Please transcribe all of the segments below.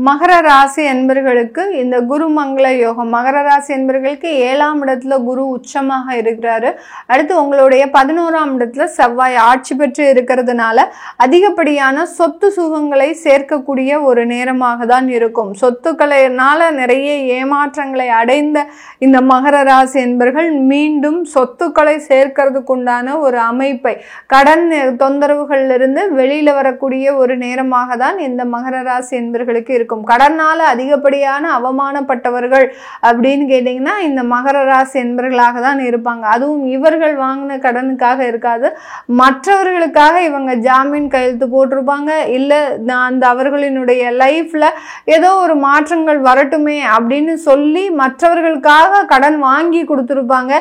மகர ராசி என்பர்களுக்கு இந்த குரு மங்கள யோகம், மகர ராசி என்பர்களுக்கு 7ஆம் இடத்துல குரு உச்சமாக இருக்கிறாரு. அடுத்து உங்களுடைய 11ஆம் இடத்துல செவ்வாய் ஆட்சி பெற்று இருக்கிறதுனால அதிகப்படியான சொத்து சுகங்களை சேர்க்கக்கூடிய ஒரு நேரமாக தான் இருக்கும். சொத்துக்களைனால நிறைய ஏமாற்றங்களை அடைந்த இந்த மகர ராசி என்பர்கள் மீண்டும் சொத்துக்களை சேர்க்கிறதுக்குண்டான ஒரு அமைப்பை, கடன் தொந்தரவுகளிலிருந்து வெளியில வரக்கூடிய ஒரு நேரமாக தான் இந்த மகர ராசி என்பர்களுக்கு இருக்கும். கடனால அதிகப்படியான அவமானப்பட்டவர்கள் அப்படின்னு கேட்டீங்கன்னா இந்த மகர ராசி என்பர்களாக தான் இருப்பாங்க. அதுவும் இவர்கள் வாங்கின கடனுக்காக இருக்காது, மற்றவர்களுக்காக இவங்க ஜாமீன் கையெழுத்து போட்டிருப்பாங்க. இல்ல அந்த அவர்களினுடைய லைஃப்ல ஏதோ ஒரு மாற்றங்கள் வரட்டுமே அப்படின்னு சொல்லி மற்றவர்களுக்காக கடன் வாங்கி கொடுத்துருப்பாங்க.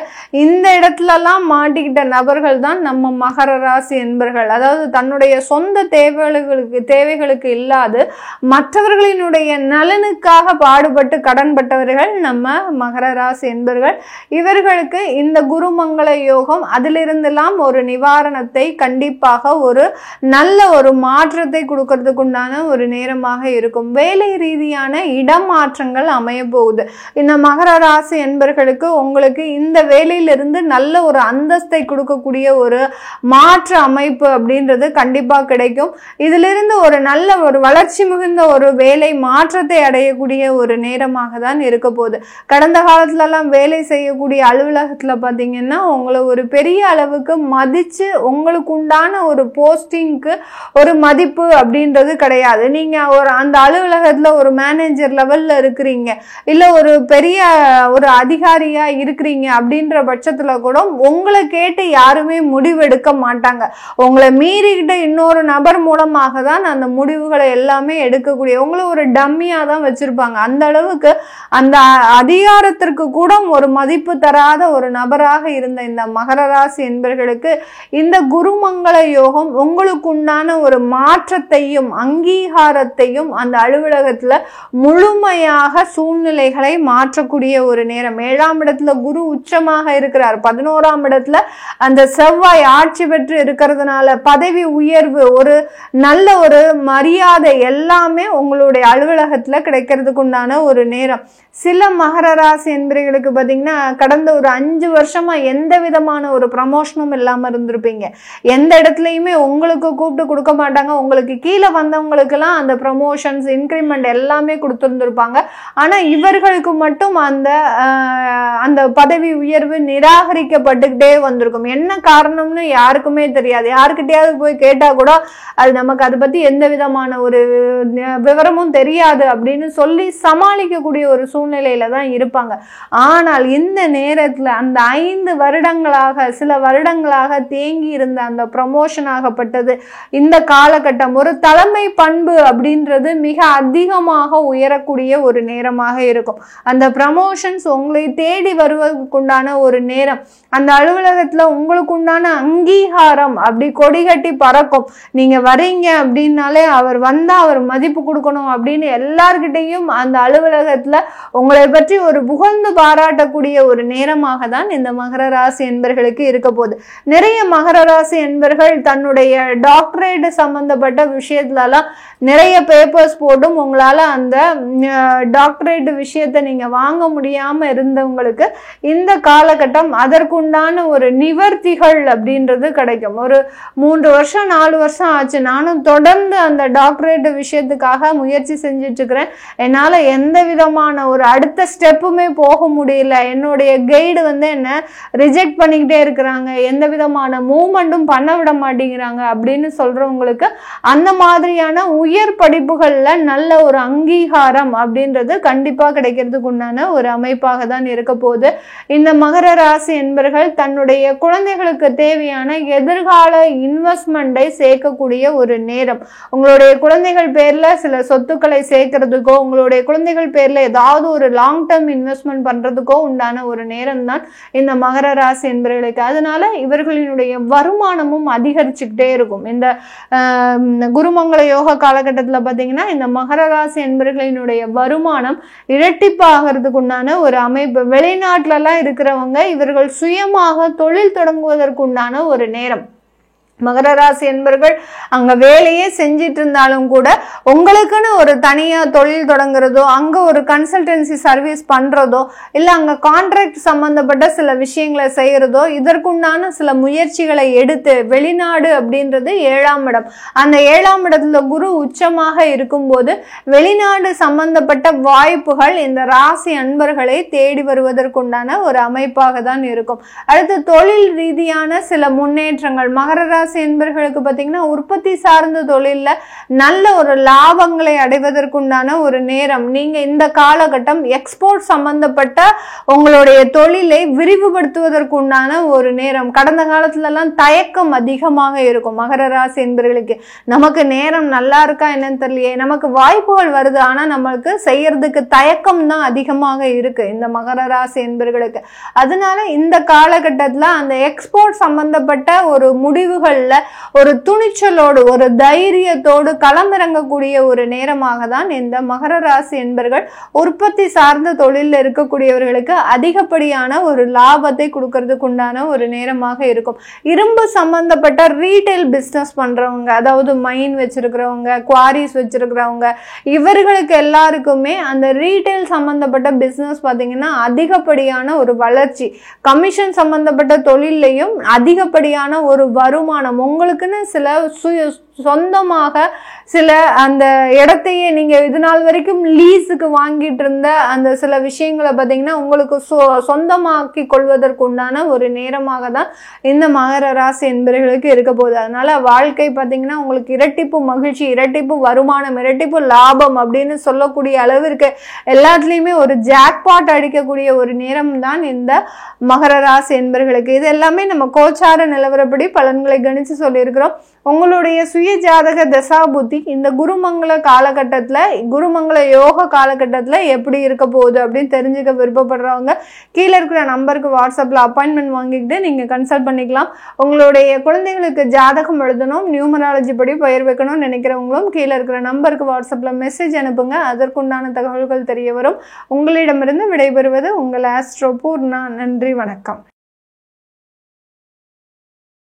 இந்த இடத்துலலாம் மாட்டிக்கிட்ட நபர்கள் தான் நம்ம மகர ராசி என்பர்கள். அதாவது தன்னுடைய சொந்த தேவைகளுக்கு இல்லாது மற்றவர்களினுடைய நலனுக்காக பாடுபட்டு கடன்பட்டவர்கள் நம்ம மகர ராசி என்பர்கள். இவர்களுக்கு இந்த குருமங்கள யோகம் அதிலிருந்தெல்லாம் ஒரு நிவாரணத்தை, கண்டிப்பாக ஒரு நல்ல ஒரு மாற்றத்தை கொடுக்கறதுக்குண்டான ஒரு நேரமாக இருக்கும். வேலை ரீதியான இடமாற்றங்கள் அமைய போகுது. இந்த மகர ராசி என்பர்களுக்கு உங்களுக்கு இந்த வேலையிலிருந்து நல்ல ஒரு அந்தஸ்தை கொடுக்கக்கூடிய ஒரு மாற்று அமைப்பு அப்படின்றது கண்டிப்பா கிடைக்கும். இதிலிருந்து ஒரு நல்ல ஒரு வளர்ச்சி மிகுந்த ஒரு வேலை மாற்றத்தை அடையக்கூடிய ஒரு நேரமாக தான் இருக்க போகுது. கடந்த காலத்துல எல்லாம் வேலை செய்யக்கூடிய அலுவலகத்துல பாத்தீங்கன்னா உங்களை ஒரு பெரிய அளவுக்கு மதிச்சு உங்களுக்கு உண்டான ஒரு போஸ்டிங்க்கு ஒரு மதிப்பு அப்படின்றது கிடையாது. நீங்க அந்த அலுவலகத்துல ஒரு மேனேஜர் லெவல்ல இருக்கிறீங்க, இல்ல ஒரு பெரிய ஒரு அதிகாரியா இருக்கிறீங்க அப்படின்ற பட்சத்துல கூட உங்களை கேட்டு யாருமே முடிவெடுக்க மாட்டாங்க. உங்களை மீறிக்கிட்ட இன்னொரு நபர் மூலமாக தான் அந்த முடிவுகளை எல்லாமே எடுக்கக்கூடிய, உங்களை ஒரு டம்மியா தான் வச்சிருப்பாங்க. அந்த அளவுக்கு அந்த அதிகாரத்திற்கு கூட ஒரு மதிப்பு தராத ஒரு நபராக இருந்த இந்த மகர ராசி என்பர்களுக்கு இந்த குருமங்கள யோகம் உங்களுக்கு உண்டான ஒரு மாற்றத்தையும் அங்கீகாரத்தையும் அந்த அலுவலகத்துல முழுமையாக சூழ்நிலைகளை மாற்றக்கூடிய ஒரு நேரம். 7ஆம் இடத்துல குரு உச்சமாக இருக்கிறார். 11ஆம் இடத்துல அந்த செவ்வாய் ஆட்சி பெற்று இருக்கிறதுனால பதவி உயர்வு, ஒரு நல்ல ஒரு மரியாதை எல்லாமே உங்களுடைய அலுவலகத்துல கிடைக்கிறதுக்கு உண்டான ஒரு நேரம். சில மகர ராசி என்பர்களுக்கு பாத்தீங்கன்னா கடந்த ஒரு 5 வருஷமா எந்த விதமான ஒரு ப்ரமோஷனும் இல்லாம இருந்திருப்பீங்க. எந்த இடத்துலயுமே உங்களுக்கு கூப்பிட்டு கொடுக்க மாட்டாங்க. உங்களுக்கு கீழே வந்தவங்களுக்கு எல்லாம் அந்த ப்ரமோஷன்ஸ், இன்கிரிமெண்ட் எல்லாமே கொடுத்துருந்துருப்பாங்க. ஆனா இவர்களுக்கு மட்டும் அந்த பதவி உயர்வு நிராகரிக்கப்பட்டுக்கிட்டே வந்திருக்கும். என்ன காரணம்னு யாருக்குமே தெரியாது. யாருக்கிட்டையாவது போய் கேட்டா கூட அது நமக்கு அதை பத்தி எந்த விதமான ஒரு விவரமும் தெரியாது அப்படின்னு சொல்லி சமாளிக்கக்கூடிய ஒரு சூழ்நிலையில தான் இருப்பாங்க. ஆனால் இந்த நேரத்துல அந்த 5 வருடங்களாக, சில வருடங்களாக தேங்கி இருந்த அந்த ப்ரமோஷன் ஆகப்பட்டது இந்த காலகட்டம் ஒரு தலைமை பண்பு அப்படின்றது மிக அதிகமாக உயரக்கூடிய ஒரு நேரமாக இருக்கும். அந்த ப்ரமோஷன்ஸ் உங்களை தேடி வருவதற்குண்டான ஒரு நேரம். அந்த அலுவலகத்துல உங்களுக்கு உண்டான அங்கீகாரம் அப்படி கொடிகட்டி பறக்கும். நீங்க வரீங்க அப்படின்னாலே அவர் வந்தா அவர் மதிப்பு கொடுக்கணும் அப்படின்னு எல்லார்கிட்டையும் அந்த அலுவலகத்துல உங்களை பற்றி ஒரு புகழ்ந்து பாராட்டக்கூடிய ஒரு நேரமாக தான் இந்த மகர ராசி என்பர்களுக்கு இருக்க போகுது. நிறைய மகர ராசி என்பர்கள் தன்னுடைய டாக்டரேட் சம்பந்தப்பட்ட விஷயத்துலலாம் நிறைய பேப்பர்ஸ் போட்டும் உங்களால அந்த டாக்டரேட் விஷயத்தை நீங்க வாங்க முடியாம இருந்தவங்களுக்கு இந்த காலகட்டம் அதற்குண்டான ஒரு நிவர்த்திகள் அப்படின்றது கிடைக்கும். ஒரு 3 வருஷம் 4 வருஷம் ஆச்சு, நானும் தொடர்ந்து அந்த டாக்டரேட் விஷயத்துக்காக முயற்சி செஞ்சுட்டு இருக்கிறேன், என்னால எந்த விதமான ஒரு அடுத்த ஸ்டெப்புமே போக முடியல, என்னுடைய கைடு என்ன ரிஜெக்ட் பண்ணிக்கிட்டே இருக்கிறாங்க, எந்த விதமான மூவ்மெண்ட்டும் பண்ண விட மாட்டேங்கிறாங்க அப்படின்னு சொல்றவங்களுக்கு அந்த மாதிரியான உயர் படிப்புகள்ல நல்ல ஒரு அங்கீகாரம் அப்படின்றது கண்டிப்பா கிடைக்கிறதுக்கு உண்டான ஒரு அமைப்பாக தான் இருக்க போகுது. இந்த மகர ராசி என்பர்கள் தன்னுடைய குழந்தைகளுக்கு தேவையான எதிர்கால இன்வெஸ்ட்மெண்டை சேர்க்கக்கூடிய ஒரு நேரம். உங்களுடைய குழந்தைகள் பேர்ல சில சொத்துக்களை சேர்க்கிறதுக்கோ, உங்களுடைய குழந்தைகள் பேர்ல ஏதாவது ஒரு லாங் டர்ம் இன்வெஸ்ட்மெண்ட் பண்றதுக்கோ உண்டான ஒரு நேரம் தான் இந்த மகர ராசி என்பவர்களுக்கு. அதனால இவர்களினுடைய வருமானமும் அதிகரிச்சுக்கிட்டே இருக்கும். இந்த குருமங்கள யோக காலகட்டத்துல பாத்தீங்கன்னா இந்த மகர ராசி என்பவர்களினுடைய வருமானம் இரட்டிப்பாகிறதுக்கு உண்டான ஒரு அமைப்பு. வெளிநாட்டுல எல்லாம் இருக்கிறவங்க இவர்கள் சுயமாக தொழில் தொடங்குவதற்கு உண்டான ஒரு நேரம். மகர ராசி என்பர்கள் அங்க வேலையே செஞ்சிட்டு இருந்தாலும் கூட உங்களுக்குன்னு ஒரு தனியா தொழில் தொடங்குறதோ, அங்க ஒரு கன்சல்டன்சி சர்வீஸ் பண்றதோ, இல்ல அங்க கான்ட்ராக்ட் சம்பந்தப்பட்ட சில விஷயங்களை செய்யறதோ, இதற்குண்டான சில முயற்சிகளை எடுத்து வெளிநாடு அப்படின்றது 7ஆம் இடம். அந்த 7ஆம் இடத்துல குரு உச்சமாக இருக்கும்போது வெளிநாடு சம்பந்தப்பட்ட வாய்ப்புகள் இந்த ராசி அன்பர்களை தேடி வருவதற்குண்டான ஒரு அமைப்பாக தான் இருக்கும். அடுத்து தொழில் ரீதியான சில முன்னேற்றங்கள் மகர ராசி என்பர்களுக்கு பாத்தீங்கன்னா உற்பத்தி சார்ந்த தொழில்ல நல்ல ஒரு லாபங்களை அடைவதற்குண்டான ஒரு நேரம். நீங்க இந்த காலகட்டம் எக்ஸ்போர்ட் சம்பந்தப்பட்ட உங்களுடைய தொழிலை விரிவுபடுத்துவதற்குண்டான ஒரு நேரம். கடந்த காலத்துல எல்லாம் தயக்கம் அதிகமாக இருக்கும் மகர ராசி என்பர்களுக்கு. நமக்கு நேரம் நல்லா இருக்கா என்னன்னு தெரியலையே, நமக்கு வாய்ப்புகள் வருது ஆனா நம்மளுக்கு செய்யறதுக்கு தயக்கம் தான் அதிகமாக இருக்கு இந்த மகர ராசி என்பர்களுக்கு. அதனால இந்த காலகட்டத்துல அந்த எக்ஸ்போர்ட் சம்பந்தப்பட்ட ஒரு முடிவுகள் ஒரு துணிச்சலோடு ஒரு தைரியத்தோடு களமிறங்கக்கூடிய ஒரு நேரமாக தான் இந்த மகர ராசி என்பர்கள் உற்பத்தி சார்ந்த தொழிலில் இருக்கக்கூடியவர்களுக்கு அதிகப்படியான ஒரு லாபத்தை கொடுக்கறதுக்கு உண்டான ஒரு நேரமாக இருக்கும். இரும்பு சம்பந்தப்பட்ட ரீட்டைல் பிசினஸ் பண்றவங்க, அதாவது மைன் வச்சிருக்கிறவங்க, குவாரிஸ் வச்சிருக்கிறவங்க, இவர்களுக்கு எல்லாருக்குமே அந்த ரீட்டைல் சம்பந்தப்பட்ட பிசினஸ் பாத்தீங்கன்னா அதிகப்படியான ஒரு வளர்ச்சி. கமிஷன் சம்பந்தப்பட்ட தொழிலையும் அதிகப்படியான ஒரு வருமானம். உங்களுக்குன்னு சில சொந்தமாக சில அந்த இடத்தையே நீங்க இது நாள் வரைக்கும் லீஸுக்கு வாங்கிட்டு இருந்த அந்த சில விஷயங்களை பார்த்தீங்கன்னா உங்களுக்கு சொந்தமாக்கி கொள்வதற்கு உண்டான ஒரு நேரமாக தான் இந்த மகர ராசி என்பவர்களுக்கு இருக்க போகுது. அதனால வாழ்க்கை பார்த்தீங்கன்னா உங்களுக்கு இரட்டிப்பு மகிழ்ச்சி, இரட்டிப்பு வருமானம், இரட்டிப்பு லாபம் அப்படின்னு சொல்லக்கூடிய அளவிற்கு எல்லாத்துலேயுமே ஒரு ஜாக்பாட் அடிக்கக்கூடிய ஒரு நேரம் தான் இந்த மகர ராசி என்பவர்களுக்கு. இது எல்லாமே நம்ம கோச்சார நிலவரப்படி பலன்களை கணிச்சு சொல்லியிருக்கிறோம். உங்களுடைய சுய ஜாதக தசா புத்தி இந்த குருமங்கள காலகட்டத்துல, குருமங்கள யோக காலகட்டத்துல எப்படி இருக்க போகுது அப்படின்னு தெரிஞ்சுக்க விருப்பப்படுறவங்க கீழே இருக்கிற நம்பருக்கு வாட்ஸ்அப்ல அப்பாயின்மெண்ட் வாங்கிக்கிட்டு நீங்க கன்சல்ட் பண்ணிக்கலாம். உங்களுடைய குழந்தைகளுக்கு ஜாதகம் எழுதணும், நியூமராலஜி படி பெயர் வைக்கணும்னு நினைக்கிறவங்களும் கீழே இருக்கிற நம்பருக்கு வாட்ஸ்அப்ல மெசேஜ் அனுப்புங்க. அதற்குண்டான தகவல்கள் தெரிய வரும். உங்களிடமிருந்து விடைபெறுவது உங்கள் ஆஸ்ட்ரோ பூர்ணா. நன்றி, வணக்கம்.